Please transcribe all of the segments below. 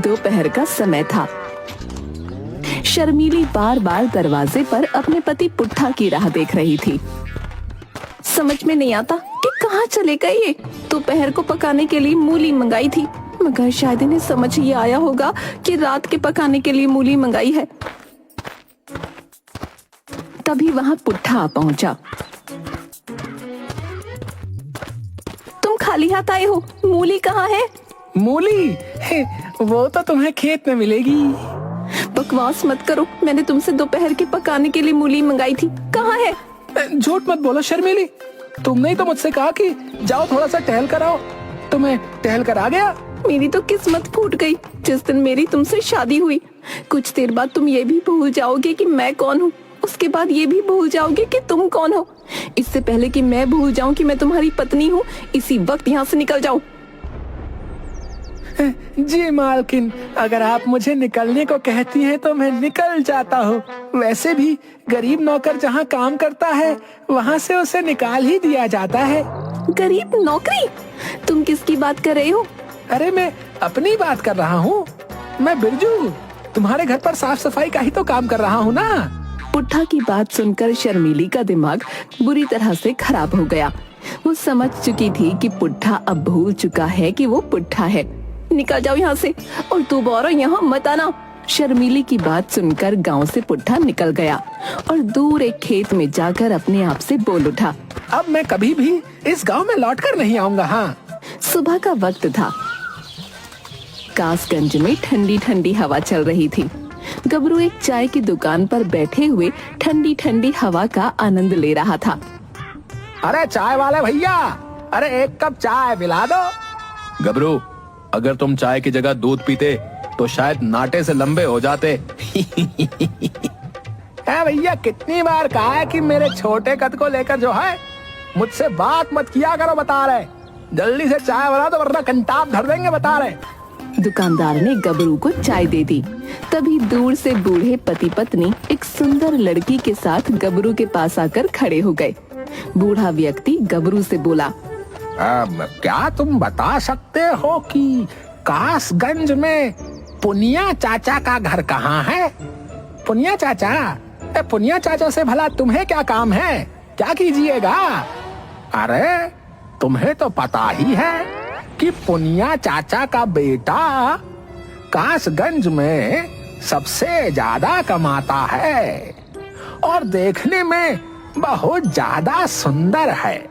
दोपहर का समय था। शर्मीली बार बार दरवाजे पर अपने पति पुट्ठा की राह देख रही थी। समझ में नहीं आता कि कहाँ चले गए ये। दोपहर को पकाने के लिए मूली मंगाई थी, मगर शायद इन्हें समझ ये आया होगा कि रात के पकाने के लिए मूली मंगाई है। तभी वहाँ पुट्ठा पहुंचा। तुम खाली हाथ आए हो, मूली कहाँ है? मूली वो तो तुम्हें खेत में मिलेगी। बकवास मत करो, मैंने तुमसे दोपहर के पकाने के लिए मूली मंगाई थी, कहाँ है? झूठ मत बोलो शर्मीली, तुमने ही तो मुझसे कहा कि जाओ थोड़ा सा टहल कर आओ। तुम्हें टहल कर आ गया। मेरी तो किस्मत फूट गई। जिस दिन मेरी तुमसे शादी हुई, कुछ देर बाद तुम ये भी भूल जाओगे कि मैं कौन हूँ। उसके बाद ये भी भूल जाओगे कि तुम कौन हो। इससे पहले कि मैं भूल जाऊं कि मैं तुम्हारी पत्नी हूँ, इसी वक्त यहाँ से निकल जाओ। जी मालकिन, अगर आप मुझे निकलने को कहती हैं तो मैं निकल जाता हूँ। वैसे भी गरीब नौकर जहाँ काम करता है वहाँ से उसे निकाल ही दिया जाता है। गरीब नौकरी? तुम किसकी बात कर रहे हो? अरे मैं अपनी बात कर रहा हूँ। मैं बिरजू तुम्हारे घर पर साफ सफाई का ही तो काम कर रहा हूँ ना। पुट्ठा की बात सुनकर शर्मीली का दिमाग बुरी तरह से खराब हो गया। वो समझ चुकी थी कि पुट्ठा अब भूल चुका है कि वो पुट्ठा है। निकल जाओ यहाँ से, और दोबारा यहाँ मत आना। शर्मीली की बात सुनकर गांव से पुट्ठा निकल गया और दूर एक खेत में जाकर अपने आप से बोल उठा, अब मैं कभी भी इस गांव में लौटकर नहीं आऊंगा। हाँ। सुबह का वक्त था। कासगंज में ठंडी ठंडी हवा चल रही थी। गबरू एक चाय की दुकान पर बैठे हुए ठंडी ठंडी हवा का आनंद ले रहा था। अरे चाय वाले भैया, अरे एक कप चाय पिला दो। गबरू, अगर तुम चाय की जगह दूध पीते तो शायद नाटे से लंबे हो जाते। भैया कितनी बार कहा है कि मेरे छोटे कद को लेकर जो है मुझसे बात मत किया करो। बता रहे जल्दी से चाय बना दो वरना कंटाप धर देंगे। बता रहे। दुकानदार ने गबरू को चाय दे दी। तभी दूर से बूढ़े पति पत्नी एक सुंदर लड़की के साथ गबरू के पास आकर खड़े हो गए। बूढ़ा व्यक्ति गबरू से बोला, क्या तुम बता सकते हो कि कासगंज में पुनिया चाचा का घर कहाँ है? पुनिया चाचा? पुनिया चाचा से भला तुम्हें क्या काम है? क्या कीजिएगा? अरे तुम्हें तो पता ही है कि पुनिया चाचा का बेटा कासगंज में सबसे ज्यादा कमाता है और देखने में बहुत ज्यादा सुंदर है।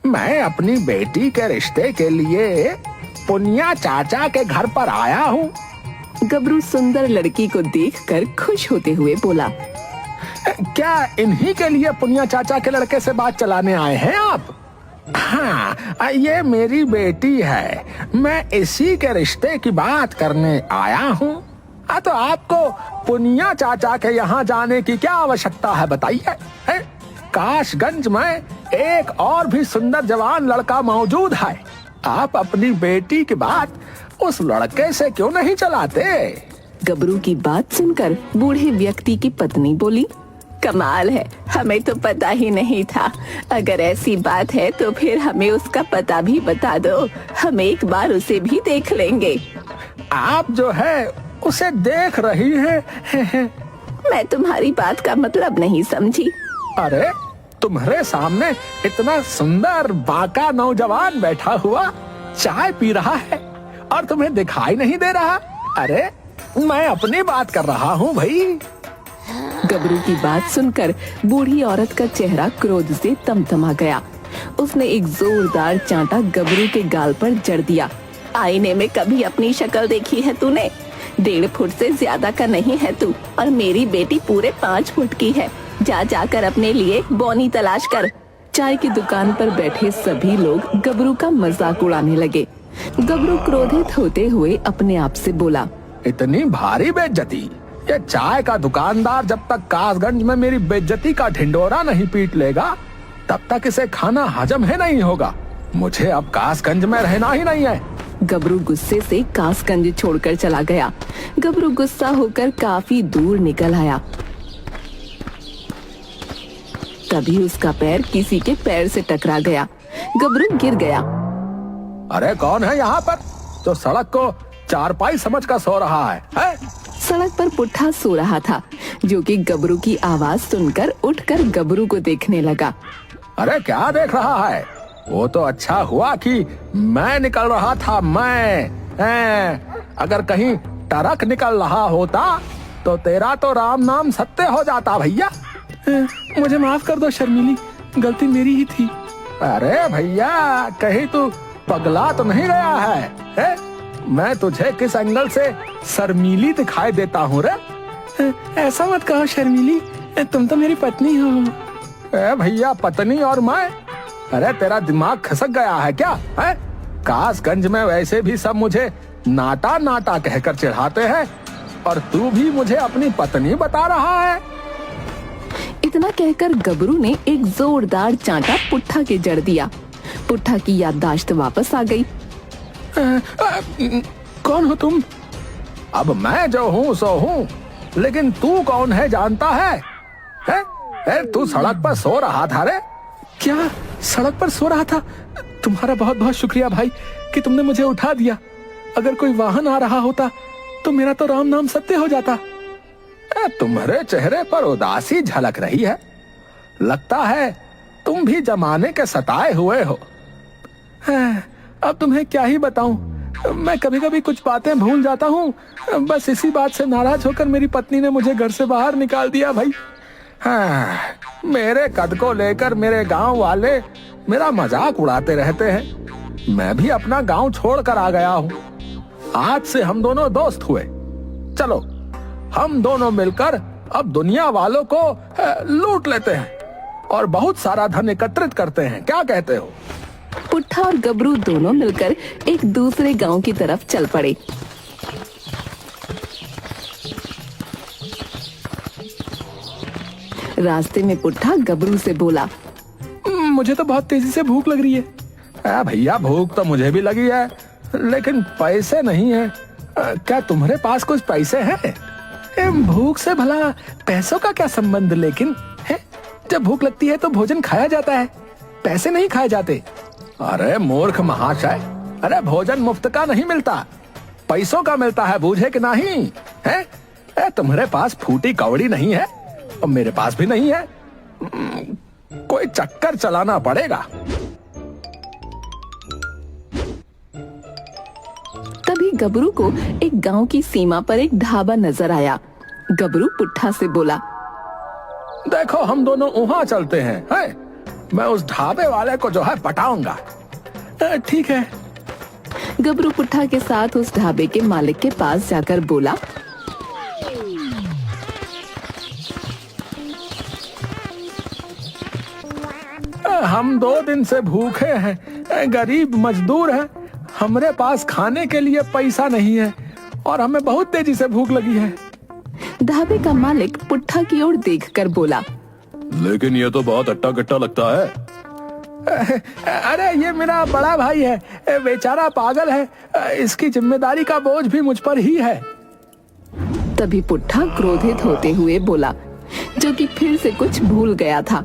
मैं अपनी बेटी के रिश्ते के लिए पुनिया चाचा के घर पर आया हूँ। गबरू सुंदर लड़की को देखकर खुश होते हुए बोला, क्या इन्हीं के लिए पुनिया चाचा के लड़के से बात चलाने आए हैं आप? हाँ, ये मेरी बेटी है। मैं इसी के रिश्ते की बात करने आया हूँ। तो आपको पुनिया चाचा के यहाँ जाने की क्या आवश्यकता है बताइए? कासगंज में एक और भी सुंदर जवान लड़का मौजूद है। आप अपनी बेटी की बात उस लड़के से क्यों नहीं चलाते? गबरू की बात सुनकर बूढ़े व्यक्ति की पत्नी बोली, कमाल है, हमें तो पता ही नहीं था। अगर ऐसी बात है तो फिर हमें उसका पता भी बता दो, हम एक बार उसे भी देख लेंगे। आप जो है उसे देख रही हैं। मैं तुम्हारी बात का मतलब नहीं समझी। अरे तुम्हारे सामने इतना सुंदर बाका नौजवान बैठा हुआ चाय पी रहा है और तुम्हें दिखाई नहीं दे रहा? अरे मैं अपनी बात कर रहा हूँ भाई। गबरू की बात सुनकर बूढ़ी औरत का चेहरा क्रोध से तमतमा गया। उसने एक जोरदार चांटा गबरू के गाल पर जड़ दिया। आईने में कभी अपनी शक्ल देखी है तूने? 1.5 फुट से ज्यादा का नहीं है तू, और मेरी बेटी पूरे 5 फुट की है। जा जाकर अपने लिए बोनी तलाश कर। चाय की दुकान पर बैठे सभी लोग गबरू का मजाक उड़ाने लगे। गबरू क्रोधित होते हुए अपने आप से बोला, इतनी भारी बेइज्जती? ये चाय का दुकानदार जब तक कासगंज में मेरी बेइज्जती का ढिंडोरा नहीं पीट लेगा तब तक इसे खाना हजम है नहीं होगा। मुझे अब कासगंज में रहना ही नहीं है। गबरू गुस्से से कासगंज छोड़कर चला गया। गबरू गुस्सा होकर काफी दूर निकल आया। तभी उसका पैर किसी के पैर से टकरा गया। गबरू गिर गया। अरे कौन है यहाँ पर जो सड़क को चारपाई समझ कर सो रहा है? सड़क पर पुट्ठा सो रहा था, जो कि गबरू की आवाज सुनकर उठकर गबरू को देखने लगा। अरे क्या देख रहा है? वो तो अच्छा हुआ कि मैं निकल रहा था। अगर कहीं ट्रक निकल रहा होता तो तेरा तो राम नाम सत्य हो जाता भैया। मुझे माफ कर दो शर्मिली, गलती मेरी ही थी। अरे भैया, कहीं तू पगला तो नहीं गया है? मैं तुझे किस एंगल से शर्मीली दिखाई देता हूँ रे? ऐसा मत कहो शर्मिली, तुम तो मेरी पत्नी हो। भैया, पत्नी और मैं? अरे तेरा दिमाग खसक गया है क्या? है? कासगंज में वैसे भी सब मुझे नाटा नाटा कहकर चिढ़ाते हैं और तू भी मुझे अपनी पत्नी बता रहा है। इतना कहकर गबरू ने एक जोरदार चांटा पुट्ठा के जड़ दिया। पुट्ठा की याददाश्त वापस आ गई। कौन हो तुम? अब मैं जो हूँ सो हूँ, लेकिन तू कौन है जानता है? तू सड़क पर सो रहा था रे? क्या सड़क पर सो रहा था? तुम्हारा बहुत बहुत शुक्रिया भाई कि तुमने मुझे उठा दिया। अगर कोई वाहन आ रहा होता तो मेरा तो राम नाम सत्य हो जाता। तुम्हारे चेहरे पर उदासी झलक रही है। लगता है तुम भी जमाने के सताए हुए हो। अब तुम्हें क्या ही बताऊं, मैं कभी कभी कुछ बातें भूल जाता हूँ। बस इसी बात से नाराज होकर मेरी पत्नी ने मुझे घर से बाहर निकाल दिया भाई। मेरे कद को लेकर मेरे गांव वाले मेरा मजाक उड़ाते रहते हैं। मैं भी अपना गांव छोड़कर आ गया हूँ। आज से हम दोनों दोस्त हुए। चलो हम दोनों मिलकर अब दुनिया वालों को लूट लेते हैं और बहुत सारा धन एकत्रित करते हैं। क्या कहते हो? पुट्ठा और गबरू दोनों मिलकर एक दूसरे गांव की तरफ चल पड़े। रास्ते में पुट्ठा गबरू से बोला, मुझे तो बहुत तेजी से भूख लग रही है। भैया, भूख तो मुझे भी लगी है, लेकिन पैसे नहीं है। क्या तुम्हारे पास कुछ पैसे हैं? भूख से भला पैसों का क्या संबंध? लेकिन है, जब भूख लगती है तो भोजन खाया जाता है, पैसे नहीं खाए जाते। अरे मूर्ख महाशय, अरे भोजन मुफ्त का नहीं मिलता, पैसों का मिलता है, बूझे कि नहीं? है तुम्हारे पास फूटी कौड़ी नहीं है और मेरे पास भी नहीं है। कोई चक्कर चलाना पड़ेगा। तभी गबरू को एक गांव की सीमा पर एक ढाबा नजर आया। गबरू पुट्ठा से बोला, देखो हम दोनों वहां चलते हैं, मैं उस ढाबे वाले को जो है पटाऊंगा। ठीक है। गबरू पुट्ठा के साथ उस ढाबे के मालिक के पास जाकर बोला, हम 2 दिन से भूखे हैं, गरीब मजदूर हैं, हमारे पास खाने के लिए पैसा नहीं है और हमें बहुत तेजी से भूख लगी है। ढाबे का मालिक पुट्ठा की ओर देखकर बोला, लेकिन ये तो बहुत अट्टा कट्टा लगता है। अरे ये मेरा बड़ा भाई है, बेचारा पागल है, इसकी जिम्मेदारी का बोझ भी मुझ पर ही है। तभी पुट्ठा क्रोधित होते हुए बोला, जो कि फिर से कुछ भूल गया था,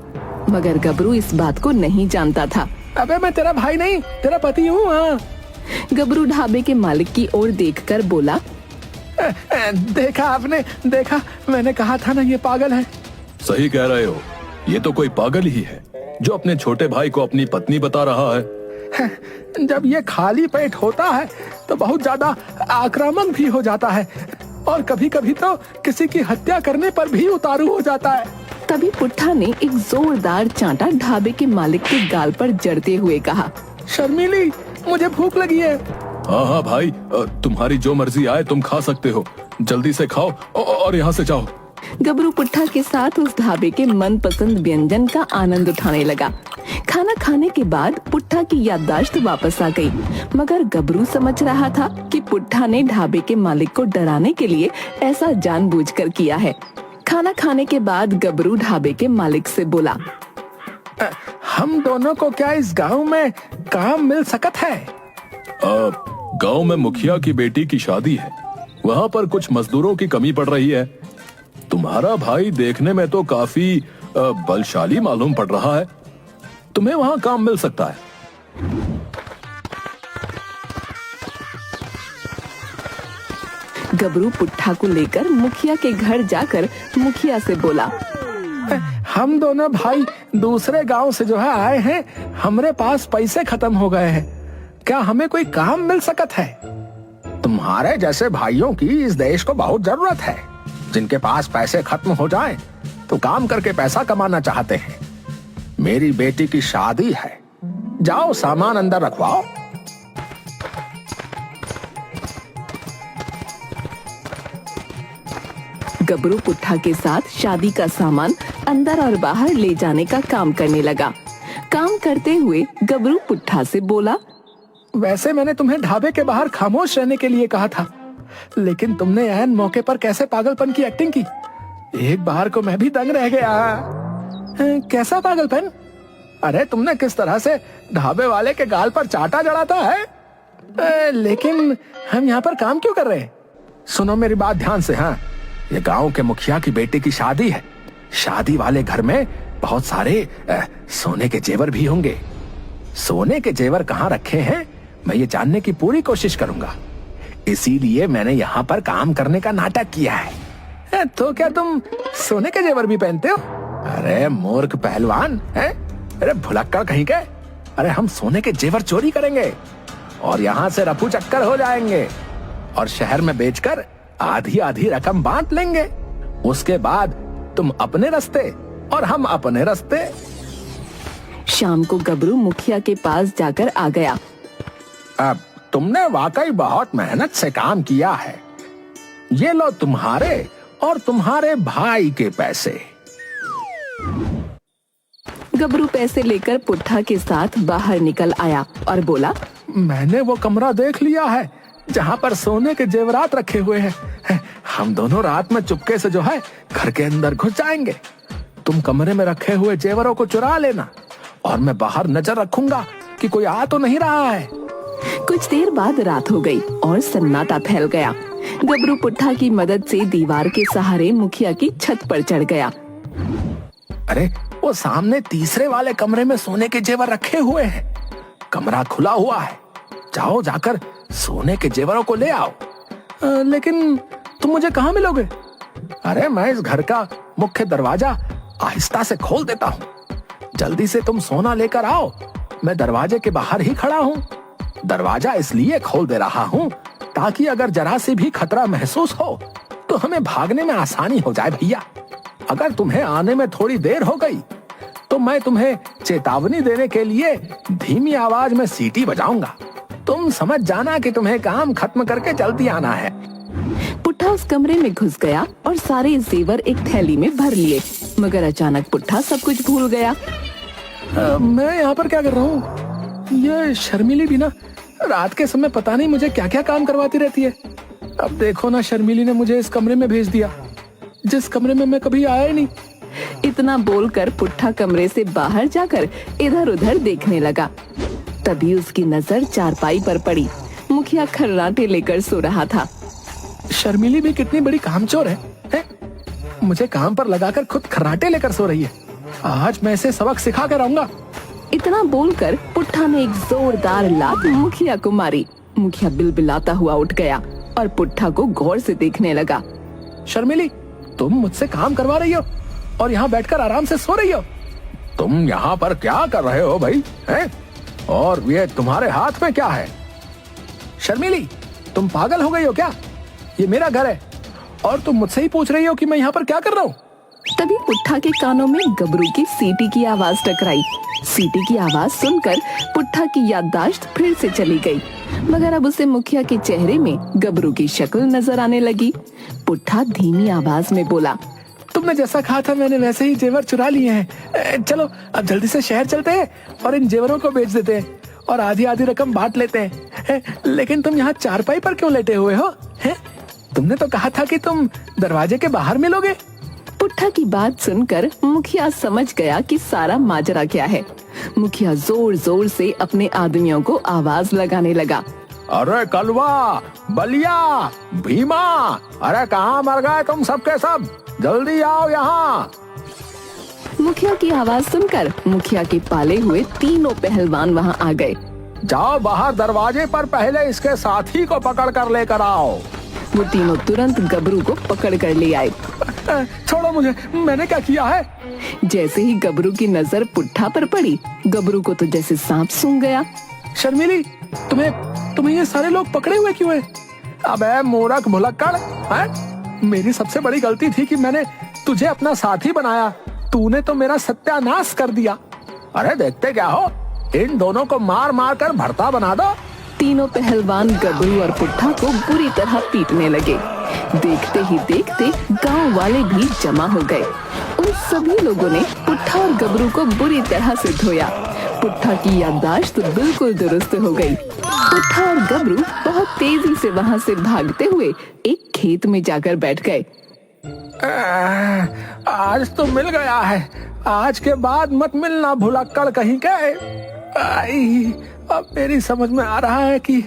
मगर गबरू इस बात को नहीं जानता था। अबे मैं तेरा भाई नहीं, तेरा पति हूँ। हाँ। गबरू ढाबे के मालिक की ओर देखकर बोला, देखा आपने, देखा, मैंने कहा था ना ये पागल है। सही कह रहे हो, ये तो कोई पागल ही है जो अपने छोटे भाई को अपनी पत्नी बता रहा है। जब ये खाली पेट होता है तो बहुत ज्यादा आक्रामक भी हो जाता है और कभी कभी तो किसी की हत्या करने पर भी उतारू हो जाता है। तभी पुट्ठा ने एक जोरदार चांटा ढाबे के मालिक के गाल पर जड़ते हुए कहा, शर्मिली, मुझे भूख लगी है। हाँ हाँ भाई, तुम्हारी जो मर्जी आए तुम खा सकते हो, जल्दी से खाओ और यहाँ से जाओ। गबरू पुट्ठा के साथ उस ढाबे के मनपसंद व्यंजन का आनंद उठाने लगा। खाना खाने के बाद पुट्ठा की याददाश्त वापस आ गई, मगर गबरू समझ रहा था कि पुट्ठा ने ढाबे के मालिक को डराने के लिए ऐसा जानबूझकर किया है। खाना खाने के बाद गबरू ढाबे के मालिक से बोला, हम दोनों को क्या इस गांव में काम मिल सकत है? गांव में मुखिया की बेटी की शादी है, वहाँ पर कुछ मजदूरों की कमी पड़ रही है। तुम्हारा भाई देखने में तो काफी बलशाली मालूम पड़ रहा है, तुम्हें वहाँ काम मिल सकता है। गबरू पुट्ठा को लेकर मुखिया के घर जाकर मुखिया से बोला, हम दोनों भाई दूसरे गांव से जो है आए हैं, हमरे पास पैसे खत्म हो गए हैं, क्या हमें कोई काम मिल सकत है? तुम्हारे जैसे भाइयों की इस देश को बहुत जरूरत है, जिनके पास पैसे खत्म हो जाएं तो काम करके पैसा कमाना चाहते हैं। मेरी बेटी की शादी है, जाओ सामान अंदर रखवाओ। गबरू पुट्ठा के साथ शादी का सामान अंदर और बाहर ले जाने का काम करने लगा। काम करते हुए गबरू पुट्ठा से बोला, वैसे मैंने तुम्हें ढाबे के बाहर खामोश रहने के लिए कहा था, लेकिन तुमने ऐन मौके पर कैसे पागलपन की एक्टिंग की। एक बार को मैं भी दंग रह गया। कैसा पागलपन? अरे तुमने किस तरह से ढाबे वाले के गाल पर चाटा जड़ाता है। लेकिन हम यहाँ पर काम क्यों कर रहे हैं? सुनो मेरी बात ध्यान से। हाँ, ये गांव के मुखिया की बेटी की शादी है। शादी वाले घर में बहुत सारे सोने के जेवर भी होंगे। सोने के जेवर कहाँ रखे हैं मैं ये जानने की पूरी कोशिश करूंगा, इसीलिए मैंने यहाँ पर काम करने का नाटक किया है। तो क्या तुम सोने के जेवर भी पहनते हो? अरे मूर्ख पहलवान है, अरे भुलक्कड़ कहीं के। अरे हम सोने के जेवर चोरी करेंगे और यहाँ से रफू चक्कर हो जाएंगे और शहर में बेचकर आधी आधी रकम बांट लेंगे। उसके बाद तुम अपने रास्ते और हम अपने रास्ते। शाम को गबरू मुखिया के पास जाकर आ गया। अब तुमने वाकई बहुत मेहनत से काम किया है। ये लो तुम्हारे और तुम्हारे भाई के पैसे। गबरू पैसे लेकर पुट्ठा के साथ बाहर निकल आया और बोला, मैंने वो कमरा देख लिया है जहाँ पर सोने के जेवरात रखे हुए हैं। हम दोनों रात में चुपके से जो है घर के अंदर घुस जाएंगे। तुम कमरे में रखे हुए जेवरों को चुरा लेना और मैं बाहर नजर रखूंगा कि कोई आ तो नहीं रहा है। कुछ देर बाद रात हो गई और सन्नाटा फैल गया। गबरू पुट्ठा की मदद से दीवार के सहारे मुखिया की छत पर चढ़ गया। अरे वो सामने तीसरे वाले कमरे में सोने के जेवर रखे हुए हैं। कमरा खुला हुआ है, जाओ जाकर सोने के जेवरों को ले आओ। लेकिन तुम मुझे कहाँ मिलोगे? अरे मैं इस घर का मुख्य दरवाजा आहिस्ता से खोल देता हूँ। जल्दी से तुम सोना लेकर आओ, मैं दरवाजे के बाहर ही खड़ा हूँ। दरवाजा इसलिए खोल दे रहा हूँ ताकि अगर जरा से भी खतरा महसूस हो तो हमें भागने में आसानी हो जाए। भैया, अगर तुम्हें आने में थोड़ी देर हो गई तो मैं तुम्हें चेतावनी देने के लिए धीमी आवाज में सीटी बजाऊंगा। तुम समझ जाना कि तुम्हें काम खत्म करके जल्दी आना है। पुट्ठा उस कमरे में घुस गया और सारे जेवर एक थैली में भर लिए, मगर अचानक पुट्ठा सब कुछ भूल गया। मैं यहाँ पर क्या कर रहा हूँ? ये शर्मिली भी ना रात के समय पता नहीं मुझे क्या क्या काम करवाती रहती है। अब देखो ना, शर्मिली ने मुझे इस कमरे में भेज दिया जिस कमरे में मैं कभी आया ही नहीं। इतना बोलकर पुट्ठा कमरे से बाहर जाकर इधर उधर देखने लगा। तभी उसकी नजर चारपाई पर पड़ी। मुखिया खर्राटे लेकर सो रहा था। शर्मिली भी कितनी बड़ी कामचोर है? मुझे काम पर लगाकर खुद खर्राटे लेकर सो रही है। आज मैं इसे सबक सिखा कर आऊंगा। इतना बोलकर पुट्ठा ने एक जोरदार लात मुखिया को मारी। मुखिया बिलबिलाता हुआ उठ गया और पुट्ठा को गौर से देखने लगा। शर्मिली, तुम मुझसे काम करवा रही हो और यहाँ बैठकर आराम से सो रही हो। तुम यहाँ पर क्या कर रहे हो भाई? हैं? और ये तुम्हारे हाथ में क्या है? शर्मिली, तुम पागल हो गई हो क्या? ये मेरा घर है और तुम मुझसे ही पूछ रही हो कि मैं यहाँ पर क्या कर रहा हूँ। तभी पुट्ठा के कानों में गबरू की सीटी की आवाज टकराई। सीटी की आवाज सुनकर पुट्ठा की याददाश्त फिर से चली गई, मगर अब उसे मुखिया के चेहरे में गबरू की शक्ल नजर आने लगी। पुट्ठा धीमी आवाज में बोला, तुमने जैसा कहा था मैंने वैसे ही जेवर चुरा लिए हैं। चलो अब जल्दी से शहर चलते हैं और इन जेवरों को बेच देते हैं और आधी आधी रकम बांट लेते हैं। लेकिन तुम यहाँ चारपाई पर क्यों लेटे हुए हो? तुमने तो कहा था कि तुम दरवाजे के बाहर मिलोगे। पुट्ठा की बात सुनकर मुखिया समझ गया कि सारा माजरा क्या है। मुखिया जोर जोर से अपने आदमियों को आवाज लगाने लगा। अरे कलवा, बलिया, भीमा, अरे कहाँ मर गए तुम सबके सब? जल्दी आओ यहाँ। मुखिया की आवाज सुनकर मुखिया के पाले हुए तीनों पहलवान वहाँ आ गए। जाओ बाहर दरवाजे पर पहले इसके साथी को पकड़ कर लेकर आओ। वो तीनों तुरंत गबरू को पकड़ कर ले आए। छोड़ो मुझे, मैंने क्या किया है? जैसे ही गबरू की नजर पुट्ठा पर पड़ी, गबरू को तो जैसे सांप सूंघ गया। शर्मिली, तुम्हें ये सारे लोग पकड़े हुए क्यों हैं? अबे मूर्ख भुलक्कड़, हैं? मेरी सबसे बड़ी गलती थी कि मैंने तुझे अपना साथी बनाया। तूने तो मेरा सत्यानाश कर दिया। अरे देखते क्या हो, इन दोनों को मार मार कर भरता बना दो। तीनों पहलवान गबरू और पुट्ठा को बुरी तरह पीटने लगे। देखते ही देखते गांव वाले भी जमा हो गए। उन सभी लोगों ने पुट्ठा और गबरू को बुरी तरह से धोया। पुट्ठा की याददाश्त बिल्कुल दुरुस्त हो गई। पुट्ठा और गबरू बहुत तेजी से वहां से भागते हुए एक खेत में जाकर बैठ गए। आज तो मिल गया है, आज के बाद मत मिलना भुलक्कड़ कहीं के। अब मेरी समझ में आ रहा है कि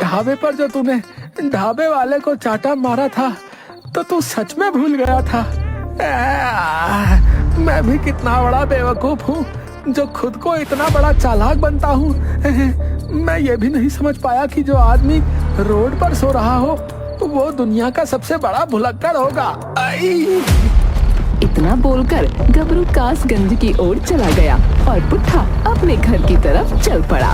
ढाबे पर जो तूने ढाबे वाले को चाटा मारा था तो तू सच में भूल गया था। मैं भी कितना बड़ा बेवकूफ हूँ जो खुद को इतना बड़ा चालाक बनता हूँ। मैं ये भी नहीं समझ पाया कि जो आदमी रोड पर सो रहा हो वो दुनिया का सबसे बड़ा भुलक्कड़ होगा। इतना बोलकर गबरू कासगंज की ओर चला गया और पुट्ठा अपने घर की तरफ चल पड़ा।